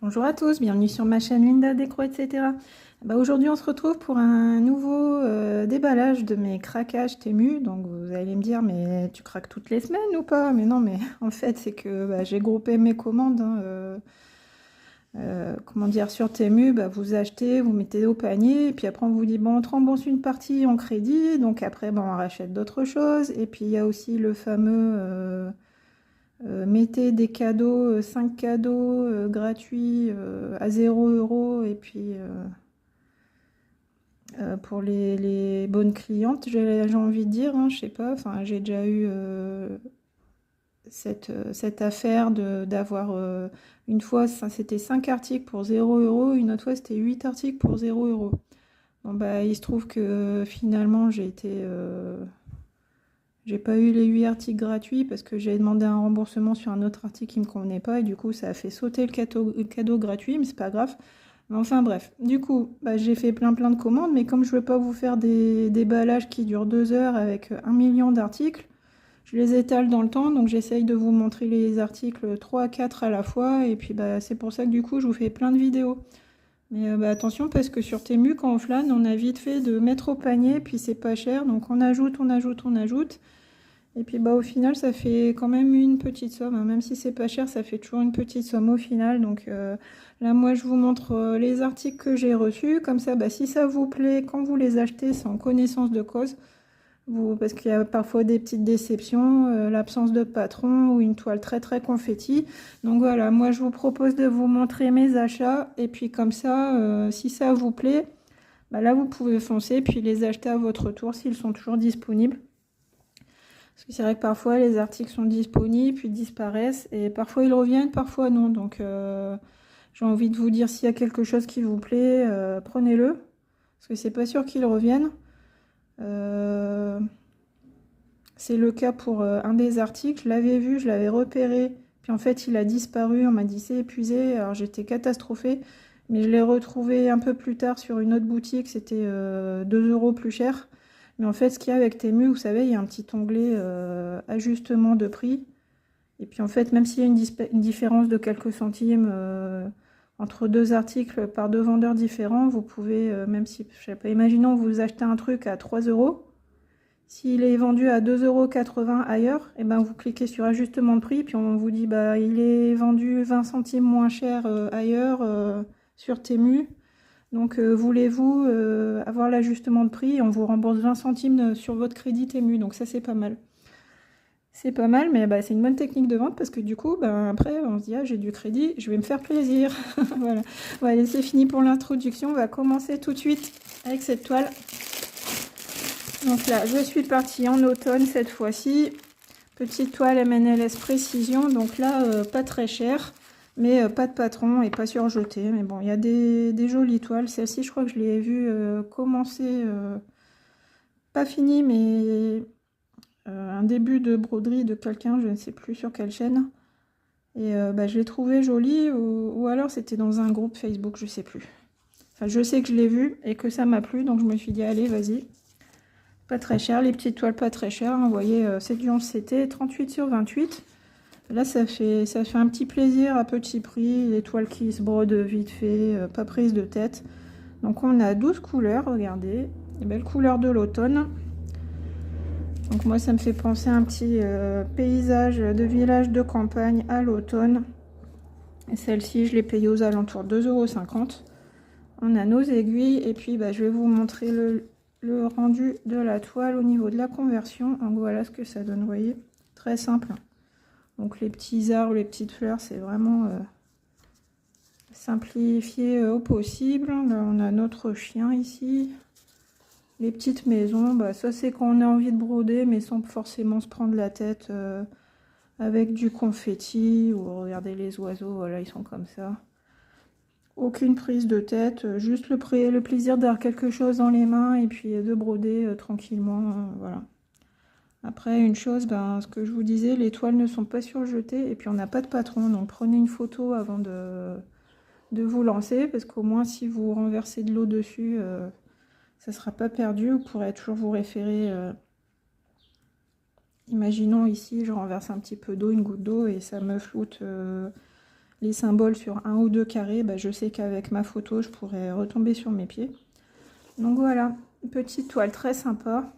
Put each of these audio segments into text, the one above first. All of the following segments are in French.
Bonjour à tous, bienvenue sur ma chaîne Linda Décro, etc. Aujourd'hui on se retrouve pour un nouveau déballage de mes craquages Temu. Donc vous allez me dire, mais tu craques toutes les semaines ou pas? Mais non, mais en fait c'est que j'ai groupé mes commandes, hein, comment dire, sur Temu. Vous achetez, vous mettez au panier, et puis après on vous dit, bon, on te rembourse une partie en crédit, donc après on rachète d'autres choses. Et puis il y a aussi le fameux... mettez des cadeaux, 5 cadeaux gratuits à 0 € et puis pour les bonnes clientes, j'ai envie de dire, hein, je sais pas, enfin j'ai déjà eu cette affaire d'avoir une fois c'était 5 articles pour 0 €, une autre fois c'était 8 articles pour 0 €. Bon il se trouve que finalement j'ai pas eu les 8 articles gratuits parce que j'ai demandé un remboursement sur un autre article qui me convenait pas et du coup ça a fait sauter le cadeau gratuit, mais c'est pas grave. Mais enfin bref, du coup j'ai fait plein de commandes, mais comme je veux pas vous faire des déballages qui durent 2 heures avec 1 million d'articles, je les étale dans le temps, donc j'essaye de vous montrer les articles 3 à 4 à la fois, et puis c'est pour ça que du coup je vous fais plein de vidéos. Mais attention, parce que sur Temu, quand on flâne, on a vite fait de mettre au panier, puis c'est pas cher, donc on ajoute, on ajoute, on ajoute. Et puis au final, ça fait quand même une petite somme, hein. Même si c'est pas cher, ça fait toujours une petite somme au final. Donc là, moi, je vous montre les articles que j'ai reçus. Comme ça, si ça vous plaît, quand vous les achetez, c'est en connaissance de cause. Parce qu'il y a parfois des petites déceptions, l'absence de patron ou une toile très très confetti. Donc voilà, moi, je vous propose de vous montrer mes achats. Et puis comme ça, si ça vous plaît, là, vous pouvez foncer puis les acheter à votre tour s'ils sont toujours disponibles. Parce que c'est vrai que parfois les articles sont disponibles puis disparaissent et parfois ils reviennent, parfois non. Donc j'ai envie de vous dire, s'il y a quelque chose qui vous plaît, prenez-le. Parce que c'est pas sûr qu'ils reviennent. C'est le cas pour un des articles. Je l'avais vu, je l'avais repéré. Puis en fait il a disparu, on m'a dit c'est épuisé. Alors j'étais catastrophée. Mais je l'ai retrouvé un peu plus tard sur une autre boutique. C'était 2 € plus cher. Mais en fait, ce qu'il y a avec Temu, vous savez, il y a un petit onglet ajustement de prix. Et puis en fait, même s'il y a une différence de quelques centimes entre deux articles par deux vendeurs différents, vous pouvez, même si, je sais pas, imaginons que vous achetez un truc à 3 €, s'il est vendu à 2,80 € ailleurs, et vous cliquez sur ajustement de prix, puis on vous dit il est vendu 20 centimes moins cher ailleurs sur Temu. Donc voulez-vous avoir l'ajustement de prix? On vous rembourse 20 centimes sur votre crédit Temu, donc ça c'est pas mal. C'est pas mal, mais c'est une bonne technique de vente parce que du coup, après on se dit, ah, j'ai du crédit, je vais me faire plaisir. Voilà. Bon, allez, c'est fini pour l'introduction, on va commencer tout de suite avec cette toile. Donc là, je suis partie en automne cette fois-ci. Petite toile MNLS Précision, donc là, pas très cher. Mais pas de patron et pas surjeté. Mais bon, il y a des jolies toiles. Celle-ci, je crois que je l'ai vue commencer, pas fini, mais un début de broderie de quelqu'un, je ne sais plus sur quelle chaîne. Et je l'ai trouvée jolie, ou alors c'était dans un groupe Facebook, je sais plus. Enfin, je sais que je l'ai vue et que ça m'a plu, donc je me suis dit, allez, vas-y. Pas très cher, les petites toiles pas très chères, hein. Vous voyez, c'est du 11CT, 38 sur 28. Là, ça fait un petit plaisir à petit prix. Les toiles qui se brodent vite fait, pas prise de tête. Donc, on a 12 couleurs, regardez. Les belles couleurs de l'automne. Donc, moi, ça me fait penser à un petit paysage de village de campagne à l'automne. Et celle-ci, je l'ai payée aux alentours de 2,50 €. On a nos aiguilles. Et puis, je vais vous montrer le rendu de la toile au niveau de la conversion. Donc, voilà ce que ça donne, vous voyez. Très simple. Donc les petits arbres, les petites fleurs, c'est vraiment simplifié au possible. Là, on a notre chien ici. Les petites maisons, ça c'est quand on a envie de broder, mais sans forcément se prendre la tête avec du confetti. Ou regardez les oiseaux, voilà, ils sont comme ça. Aucune prise de tête, juste le plaisir d'avoir quelque chose dans les mains et puis de broder tranquillement, voilà. Après, une chose, ce que je vous disais, les toiles ne sont pas surjetées et puis on n'a pas de patron. Donc prenez une photo avant de vous lancer, parce qu'au moins si vous renversez de l'eau dessus, ça ne sera pas perdu. Vous pourrez toujours vous référer. Imaginons ici, je renverse un petit peu d'eau, une goutte d'eau, et ça me floute les symboles sur un ou deux carrés, bah, je sais qu'avec ma photo, je pourrais retomber sur mes pieds. Donc voilà, une petite toile très sympa.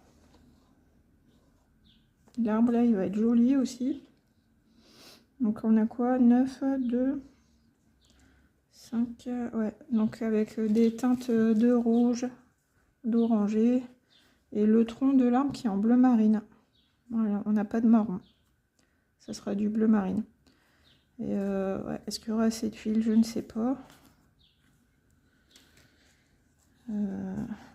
L'arbre là, il va être joli aussi. Donc on a quoi? 9, 2, 5, ouais. Donc avec des teintes de rouge, d'oranger. Et le tronc de l'arbre qui est en bleu marine. Voilà, on n'a pas de marron. Ça sera du bleu marine. Et ouais, est-ce qu'il y aura assez de fil? Je ne sais pas.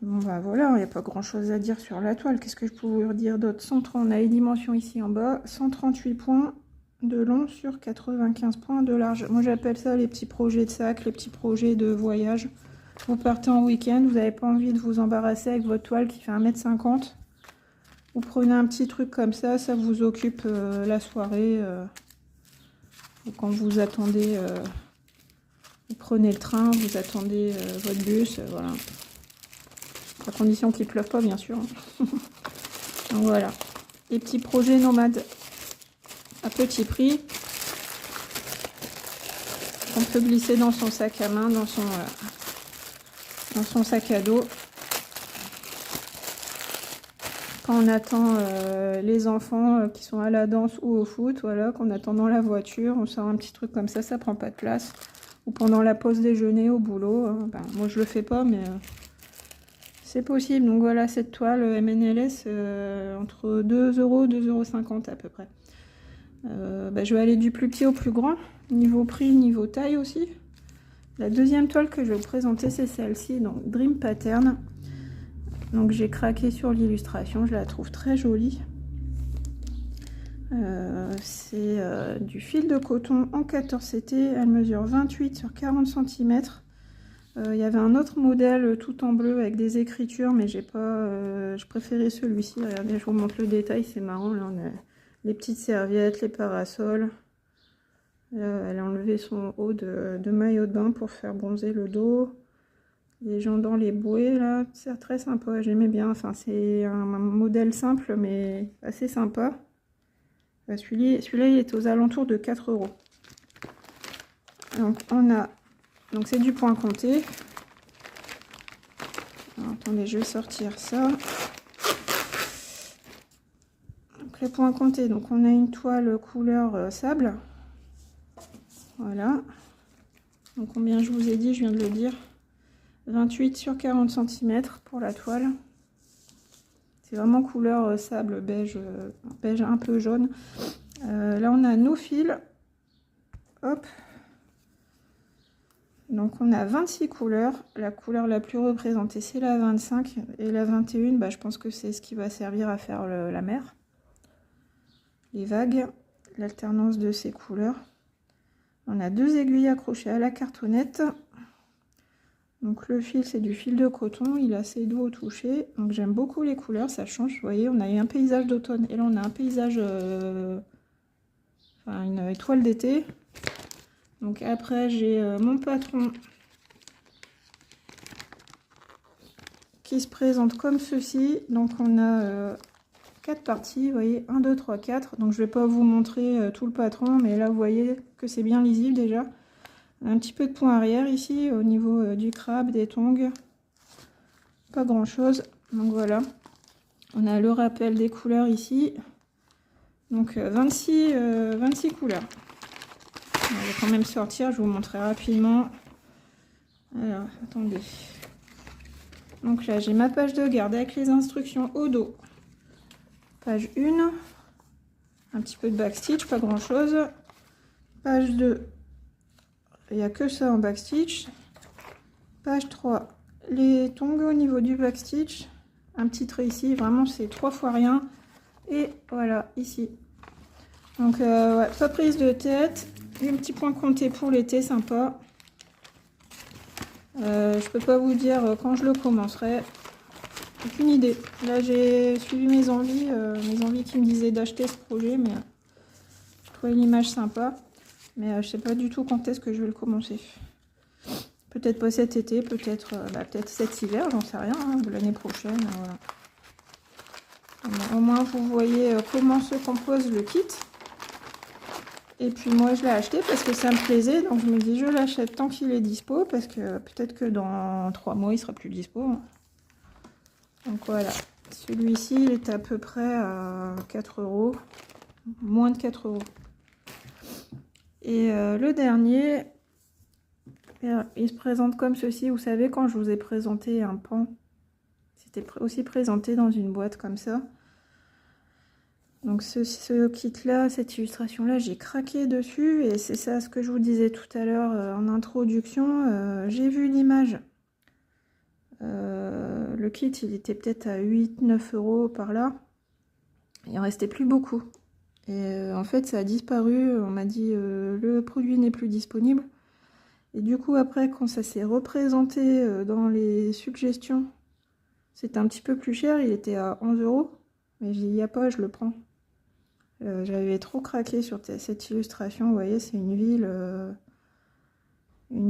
Bon bah voilà, il n'y a pas grand chose à dire sur la toile. Qu'est-ce que je peux vous dire d'autre? 130, on a les dimensions ici en bas. 138 points de long sur 95 points de large. Moi j'appelle ça les petits projets de sac, les petits projets de voyage. Vous partez en week-end, vous n'avez pas envie de vous embarrasser avec votre toile qui fait 1,50 m. Vous prenez un petit truc comme ça vous occupe la soirée. Quand vous attendez, vous prenez le train, vous attendez votre bus, voilà. À condition qu'il ne pleuve pas, bien sûr. Donc voilà, les petits projets nomades à petit prix. On peut glisser dans son sac à main, dans son sac à dos. Quand on attend les enfants qui sont à la danse ou au foot, voilà, qu'on attend dans la voiture, on sort un petit truc comme ça prend pas de place. Ou pendant la pause déjeuner au boulot, hein, ben, moi je le fais pas, mais c'est possible. Donc voilà, cette toile MNLS entre 2 €, 2,50 € à peu près. Ben, je vais aller du plus petit au plus grand, niveau prix, niveau taille aussi. La deuxième toile que je vais vous présenter, c'est celle-ci, donc Dream Pattern. Donc j'ai craqué sur l'illustration, je la trouve très jolie. C'est du fil de coton en 14 CT, elle mesure 28 sur 40 cm. Il y avait un autre modèle tout en bleu avec des écritures, mais j'ai pas, je préférais celui-ci. Regardez, je vous montre le détail, c'est marrant. Là, on a les petites serviettes, les parasols. Là, elle a enlevé son haut de maillot de bain pour faire bronzer le dos. Les gens dans les bouées, là, c'est très sympa, j'aimais bien. Enfin, c'est un modèle simple, mais assez sympa. Celui-là, il est aux alentours de 4 €. Donc, donc c'est du point compté. Alors, attendez, je vais sortir ça. Donc, les points comptés. Donc, on a une toile couleur sable. Voilà. Donc, combien je vous ai dit, je viens de le dire. 28 sur 40 cm pour la toile. C'est vraiment couleur sable, beige, beige un peu jaune. Là, on a nos fils. Hop. Donc, on a 26 couleurs. La couleur la plus représentée, c'est la 25. Et la 21, bah, je pense que c'est ce qui va servir à faire la mer. Les vagues, l'alternance de ces couleurs. On a 2 aiguilles accrochées à la cartonnette. Donc le fil, c'est du fil de coton, il est assez doux au toucher. Donc j'aime beaucoup les couleurs, ça change. Vous voyez, on a un paysage d'automne et là on a un paysage, enfin une étoile d'été. Donc après j'ai mon patron qui se présente comme ceci. Donc on a 4 parties, vous voyez, 1, 2, 3, 4. Donc je vais pas vous montrer tout le patron, mais là vous voyez que c'est bien lisible déjà. Un petit peu de point arrière ici au niveau du crabe, des tongs, pas grand chose. Donc voilà, on a le rappel des couleurs ici. Donc 26 couleurs. On va quand même sortir, je vous montrerai rapidement. Alors attendez, donc là j'ai ma page de garde avec les instructions au dos. Page 1, un petit peu de backstitch, pas grand chose. Page 2, il n'y a que ça en backstitch. Page 3, les tongs au niveau du backstitch. Un petit trait ici, vraiment c'est 3 fois rien. Et voilà, ici. Donc, ouais, pas prise de tête. Un petit point compté pour l'été, sympa. Je peux pas vous dire quand je le commencerai. Aucune idée. Là, j'ai suivi mes envies qui me disaient d'acheter ce projet, mais je trouvais l'image sympa. Mais je sais pas du tout quand est-ce que je vais le commencer. Peut-être pas cet été, peut-être peut-être cet hiver, j'en sais rien, hein, ou l'année prochaine. Voilà. Au moins, vous voyez comment se compose le kit. Et puis moi je l'ai acheté parce que ça me plaisait, donc je me dis je l'achète tant qu'il est dispo, parce que peut-être que dans 3 mois il sera plus dispo. Donc voilà, celui-ci il est à peu près à 4 €, moins de 4 €. Et le dernier, il se présente comme ceci. Vous savez, quand je vous ai présenté un pan, c'était aussi présenté dans une boîte comme ça. Donc ce kit-là, cette illustration-là, j'ai craqué dessus. Et c'est ça ce que je vous disais tout à l'heure en introduction. J'ai vu l'image. Le kit, il était peut-être à 8-9 € par là. Il en restait plus beaucoup. Et en fait, ça a disparu. On m'a dit le produit n'est plus disponible. Et du coup, après, quand ça s'est représenté dans les suggestions, c'était un petit peu plus cher. Il était à 11 €. Mais j'ai dit, il n'y a pas, je le prends. J'avais trop craqué sur cette illustration. Vous voyez, c'est une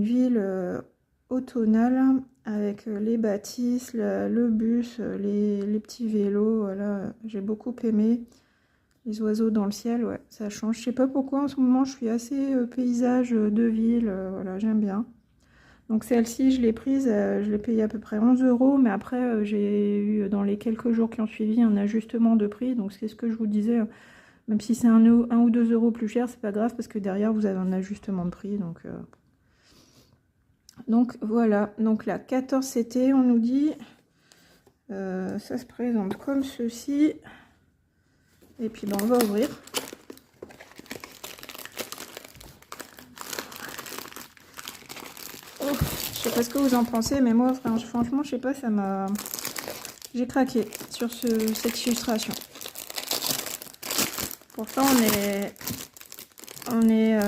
ville automnale avec les bâtisses, le bus, les petits vélos. Voilà, j'ai beaucoup aimé. Les oiseaux dans le ciel, ouais, ça change. Je sais pas pourquoi en ce moment je suis assez paysage de ville. Voilà, j'aime bien. Donc celle-ci, je l'ai prise, je l'ai payée à peu près 11 €, mais après j'ai eu dans les quelques jours qui ont suivi un ajustement de prix. Donc c'est ce que je vous disais, même si c'est 1 ou 2 € plus cher, c'est pas grave parce que derrière vous avez un ajustement de prix. Donc voilà, donc là 14 CT, on nous dit, ça se présente comme ceci. Et puis ben, on va ouvrir. Oh, je sais pas ce que vous en pensez, mais moi franchement je sais pas, ça m'a... J'ai craqué sur cette illustration. Pourtant on est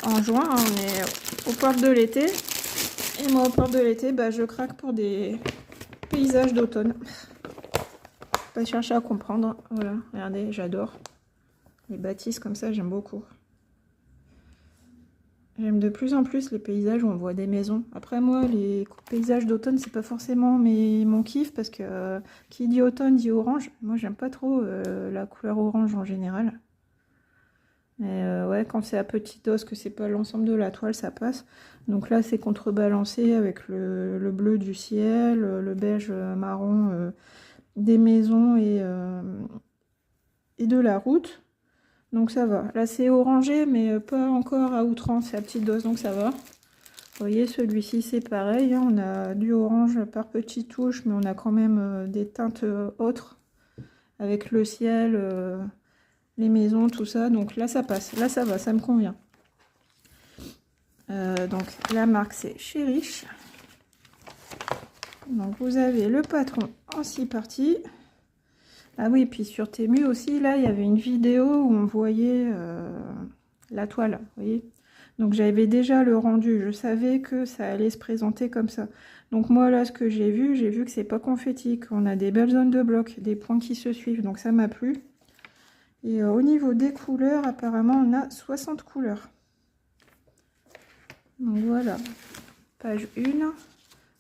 en juin, hein, on est aux portes de l'été. Et moi aux portes de l'été, bah, je craque pour des paysages d'automne. Pas chercher à comprendre. Voilà, regardez, j'adore. Les bâtisses comme ça, j'aime beaucoup. J'aime de plus en plus les paysages où on voit des maisons. Après moi, les paysages d'automne, c'est pas forcément mon kiff, parce que qui dit automne dit orange. Moi, j'aime pas trop la couleur orange en général. Mais ouais, quand c'est à petite dose, que c'est pas l'ensemble de la toile, ça passe. Donc là, c'est contrebalancé avec le bleu du ciel, le beige marron des maisons et de la route. Donc ça va. Là, c'est orangé, mais pas encore à outrance. C'est à petite dose, donc ça va. Vous voyez, celui-ci, c'est pareil. Hein, on a du orange par petites touches, mais on a quand même des teintes autres. Avec le ciel, les maisons, tout ça. Donc là, ça passe. Là, ça va, ça me convient. Donc la marque, c'est Chez Riche. Donc vous avez le patron en 6 parties. Ah oui, puis sur Temu aussi, là, il y avait une vidéo où on voyait la toile, vous voyez. Donc j'avais déjà le rendu, je savais que ça allait se présenter comme ça. Donc moi, là, ce que j'ai vu que c'est pas confetti, qu'on a des belles zones de blocs, des points qui se suivent, donc ça m'a plu. Et au niveau des couleurs, apparemment, on a 60 couleurs. Donc voilà, page 1.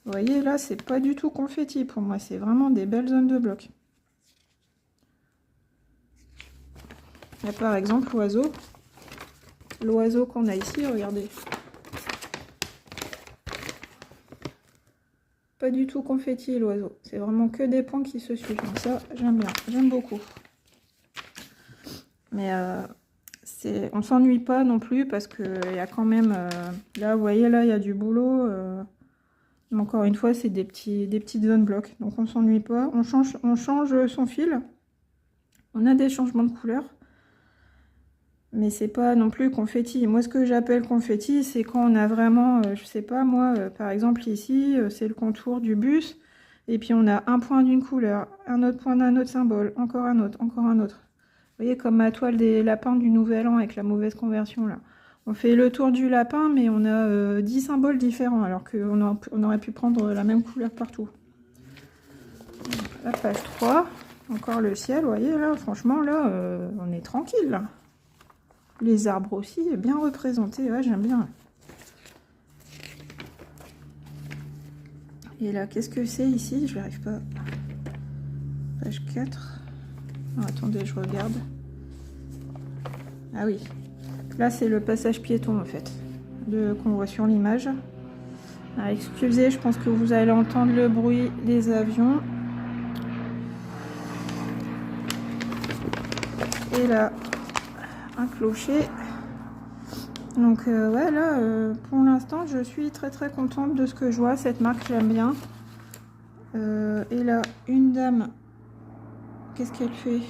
Vous voyez, là, c'est pas du tout confetti pour moi, c'est vraiment des belles zones de blocs. Il y a par exemple l'oiseau. L'oiseau qu'on a ici, regardez. Pas du tout confetti l'oiseau. C'est vraiment que des points qui se suivent. Donc ça, j'aime bien. J'aime beaucoup. Mais on s'ennuie pas non plus parce qu'il y a quand même... là, vous voyez, là, il y a du boulot. Mais encore une fois, c'est des petites zones blocs. Donc on s'ennuie pas. On change son fil. On a des changements de couleur. Mais c'est pas non plus confetti. Moi, ce que j'appelle confetti, c'est quand on a vraiment, je sais pas, moi, par exemple ici, c'est le contour du bus. Et puis on a un point d'une couleur, un autre point d'un autre symbole, encore un autre, encore un autre. Vous voyez, comme ma toile des lapins du Nouvel An avec la mauvaise conversion, là. On fait le tour du lapin, mais on a 10 symboles différents, alors qu'on aurait pu prendre la même couleur partout. La page 3, encore le ciel, vous voyez, là, franchement, là, on est tranquille, là. Les arbres aussi, bien représentés, ouais, j'aime bien. Et là, qu'est-ce que c'est ici? Je n'arrive pas. Page 4. Oh, attendez, je regarde. Ah oui. Là, c'est le passage piéton, en fait, qu'on voit sur l'image. Excusez, je pense que vous allez entendre le bruit des avions. Et là, un clocher. Donc ouais, là, pour l'instant, je suis très très contente de ce que je vois. Cette marque, j'aime bien. Et là, une dame, qu'est-ce qu'elle fait?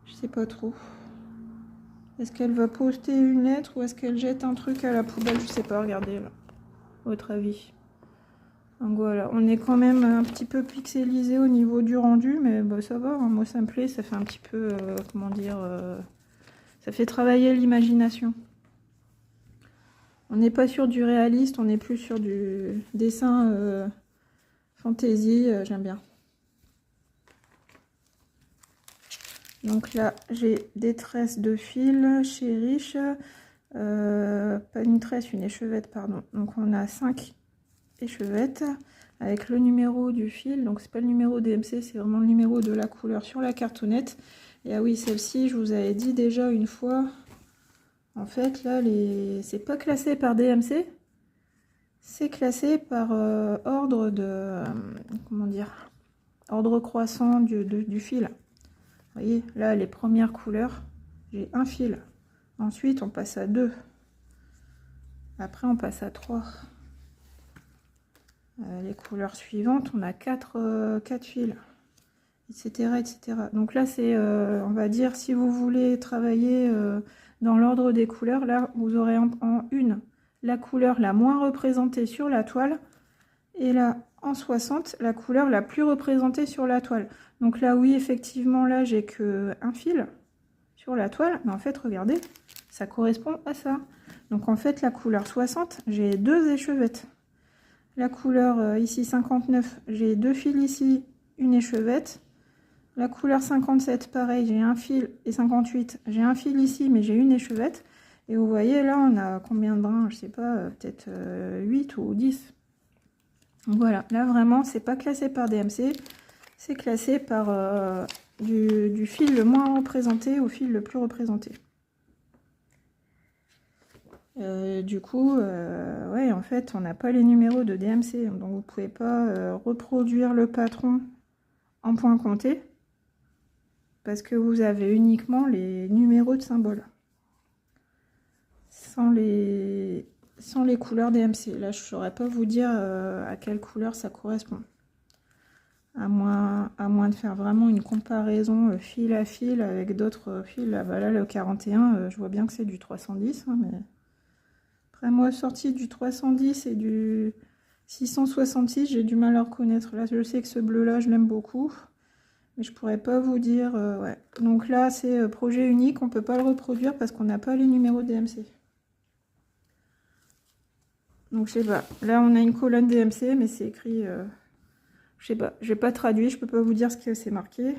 Je sais pas trop. Est-ce qu'elle va poster une lettre ou est-ce qu'elle jette un truc à la poubelle? Je sais pas, regardez là. Votre avis. Donc voilà, on est quand même un petit peu pixelisé au niveau du rendu, mais bah, ça va, hein. Moi ça me plaît, ça fait un petit peu, comment dire, ça fait travailler l'imagination. On n'est pas sur du réaliste, on est plus sur du dessin fantasy, j'aime bien. Donc là, j'ai des tresses de fil chez Riche, pas une tresse, une échevette, pardon. Donc on a 5 échevettes avec le numéro du fil, donc c'est pas le numéro DMC, c'est vraiment le numéro de la couleur sur la cartonnette. Et ah oui, celle-ci, je vous avais dit déjà une fois, en fait là, c'est pas classé par DMC, c'est classé par ordre de, comment dire, ordre croissant du fil. Vous voyez, là, les premières couleurs, j'ai un fil. Ensuite, on passe à 2. Après, on passe à 3. Les couleurs suivantes, on a 4 fils, etc., etc. Donc là, c'est, on va dire, si vous voulez travailler dans l'ordre des couleurs, là, vous aurez en une la couleur la moins représentée sur la toile, et là, en 60, la couleur la plus représentée sur la toile. Donc là, oui, effectivement, là, j'ai que un fil sur la toile, mais en fait, regardez, ça correspond à ça. Donc en fait, la couleur 60, j'ai 2 échevettes. La couleur ici 59, j'ai 2 fils ici, une échevette. La couleur 57, pareil, j'ai un fil, et 58, j'ai un fil ici, mais j'ai une échevette. Et vous voyez, là, on a combien de brins? Je sais pas, peut-être 8 ou 10. Donc voilà, là, vraiment, c'est pas classé par DMC, c'est classé par du fil le moins représenté au fil le plus représenté. Du coup, ouais, en fait, on n'a pas les numéros de DMC, donc vous pouvez pas reproduire le patron en point compté, parce que vous avez uniquement les numéros de symboles, sans les couleurs DMC. Là, je ne saurais pas vous dire à quelle couleur ça correspond, à moins de faire vraiment une comparaison fil à fil avec d'autres fils. Là, bah là, le 41, je vois bien que c'est du 310, hein, mais... Après, moi, sorti du 310 et du 666, j'ai du mal à reconnaître. Là, je sais que ce bleu-là, je l'aime beaucoup. Mais je pourrais pas vous dire... ouais. Donc là, c'est projet unique. On peut pas le reproduire parce qu'on n'a pas les numéros DMC. Donc, je sais pas. Là, on a une colonne DMC, mais c'est écrit... je sais pas. J'ai pas traduit. Je peux pas vous dire ce que c'est marqué.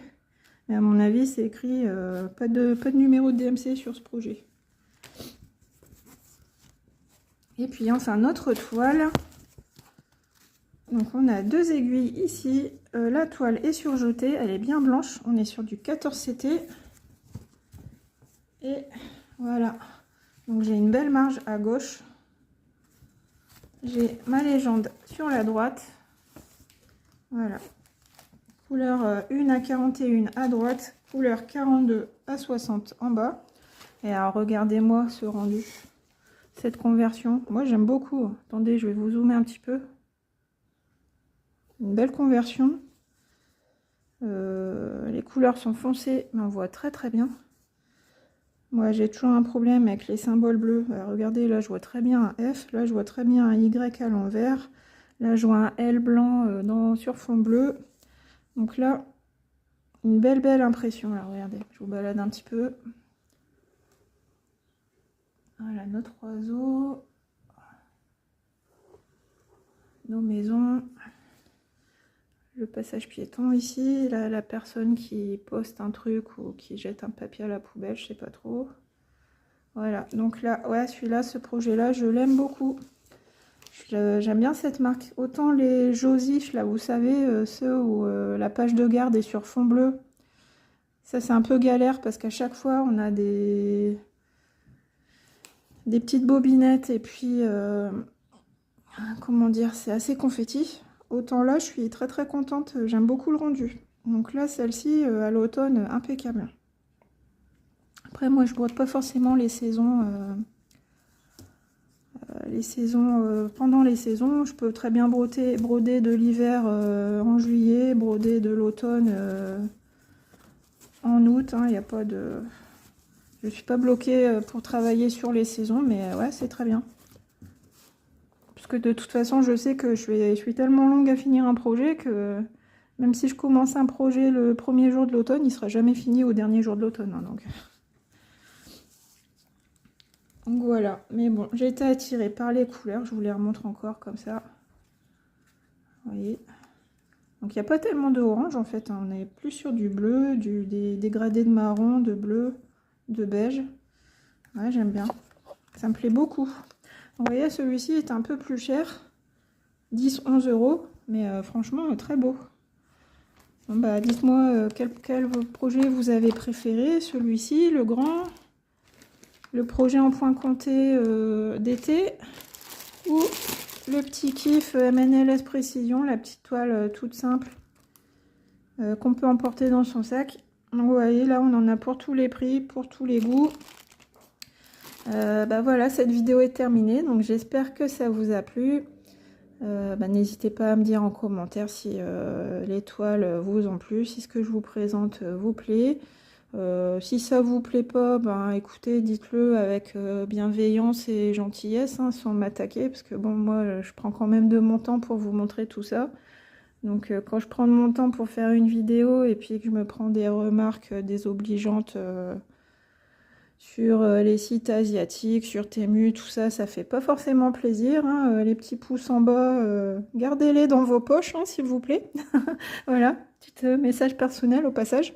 Mais à mon avis, c'est écrit pas de numéro de DMC sur ce projet. Et puis enfin notre toile, donc on a 2 aiguilles ici, la toile est surjetée, elle est bien blanche, on est sur du 14 CT, et voilà, donc j'ai une belle marge à gauche, j'ai ma légende sur la droite, voilà, couleur 1 à 41 à droite, couleur 42 à 60 en bas, et alors regardez-moi ce rendu. Cette conversion, moi j'aime beaucoup. Attendez, je vais vous zoomer un petit peu. Une belle conversion. Les couleurs sont foncées, mais on voit très très bien. Moi j'ai toujours un problème avec les symboles bleus. Alors, regardez, là je vois très bien un F, là je vois très bien un Y à l'envers. Là je vois un L blanc sur fond bleu. Donc là, une belle impression. Là, regardez, je vous balade un petit peu. Voilà notre oiseau, nos maisons, le passage piéton ici, là, la personne qui poste un truc ou qui jette un papier à la poubelle, je sais pas trop. Voilà, donc là, ouais, celui-là, ce projet-là, je l'aime beaucoup. J'aime bien cette marque. Autant les Josif, là, vous savez, ceux où la page de garde est sur fond bleu. Ça, c'est un peu galère parce qu'à chaque fois, on a des des petites bobinettes et puis comment dire, c'est assez confetti. Autant là, je suis très très contente, j'aime beaucoup le rendu. Donc là, celle-ci, à l'automne, impeccable. Après, moi, je brode pas forcément les saisons pendant les saisons. Je peux très bien broder de l'hiver en juillet, broder de l'automne en août. Il y a pas de... Je suis pas bloquée pour travailler sur les saisons, mais ouais, c'est très bien. Parce que de toute façon, je sais que je suis tellement longue à finir un projet que même si je commence un projet le premier jour de l'automne, il sera jamais fini au dernier jour de l'automne. Donc voilà. Mais bon, j'ai été attirée par les couleurs. Je vous les remontre encore comme ça. Vous voyez. Donc il n'y a pas tellement de orange en fait. On est plus sur du bleu, des dégradés de marron, de bleu, de beige. Ouais, j'aime bien. Ça me plaît beaucoup. Vous voyez, celui-ci est un peu plus cher. 10-11 €. Mais franchement, très beau. Bon, bah, dites-moi quel projet vous avez préféré. Celui-ci, le grand, le projet en point compté d'été, ou le petit kiff MNLS Précision, la petite toile toute simple qu'on peut emporter dans son sac. Donc vous voyez, là on en a pour tous les prix, pour tous les goûts. Bah voilà, cette vidéo est terminée, donc j'espère que ça vous a plu. N'hésitez pas à me dire en commentaire si les toiles vous ont plu, si ce que je vous présente vous plaît. Si ça vous plaît pas, écoutez, dites-le avec bienveillance et gentillesse, sans m'attaquer, parce que bon, moi je prends quand même de mon temps pour vous montrer tout ça. Donc quand je prends de mon temps pour faire une vidéo et puis que je me prends des remarques désobligeantes sur les sites asiatiques, sur Temu, tout ça, ça fait pas forcément plaisir. Les petits pouces en bas, gardez-les dans vos poches, s'il vous plaît. Voilà, petit message personnel au passage.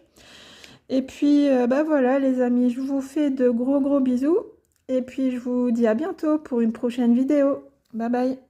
Et puis, voilà les amis, je vous fais de gros bisous. Et puis, je vous dis à bientôt pour une prochaine vidéo. Bye bye.